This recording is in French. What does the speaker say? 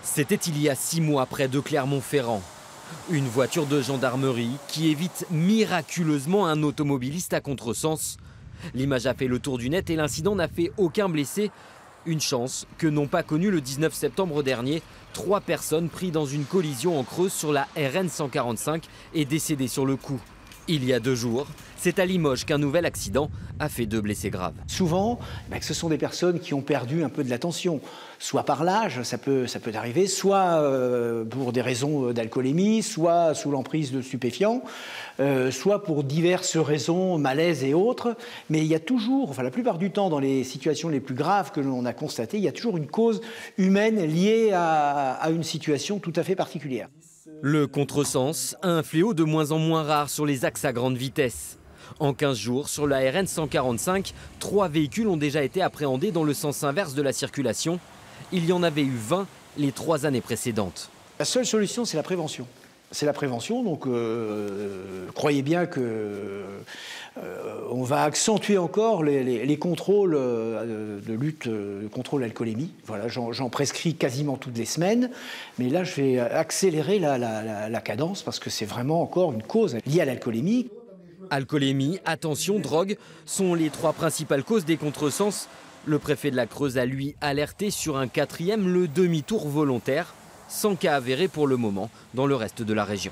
C'était il y a 6 mois près de Clermont-Ferrand. Une voiture de gendarmerie qui évite miraculeusement un automobiliste à contresens. L'image a fait le tour du net et l'incident n'a fait aucun blessé. Une chance que n'ont pas connue le 19 septembre dernier 3 personnes prises dans une collision en Creuse sur la RN 145 et décédées sur le coup. Il y a 2 jours, c'est à Limoges qu'un nouvel accident a fait 2 blessés graves. Souvent, ce sont des personnes qui ont perdu un peu de l'attention, soit par l'âge, ça peut arriver, soit pour des raisons d'alcoolémie, soit sous l'emprise de stupéfiants, soit pour diverses raisons, malaise et autres. Mais il y a toujours, la plupart du temps, dans les situations les plus graves que l'on a constatées, il y a toujours une cause humaine liée à une situation tout à fait particulière. Le contresens, un fléau de moins en moins rare sur les axes à grande vitesse. En 15 jours, sur la RN 145, 3 véhicules ont déjà été appréhendés dans le sens inverse de la circulation. Il y en avait eu 20 les 3 années précédentes. La seule solution, c'est la prévention. C'est la prévention, donc croyez bien que on va accentuer encore les contrôles de lutte contre l'alcoolémie. Voilà, j'en prescris quasiment toutes les semaines, mais là je vais accélérer la cadence parce que c'est vraiment encore une cause liée à l'alcoolémie. Alcoolémie, attention, drogue sont les 3 principales causes des contresens. Le préfet de la Creuse a lui alerté sur un 4e, le demi-tour volontaire, sans cas avéré pour le moment dans le reste de la région.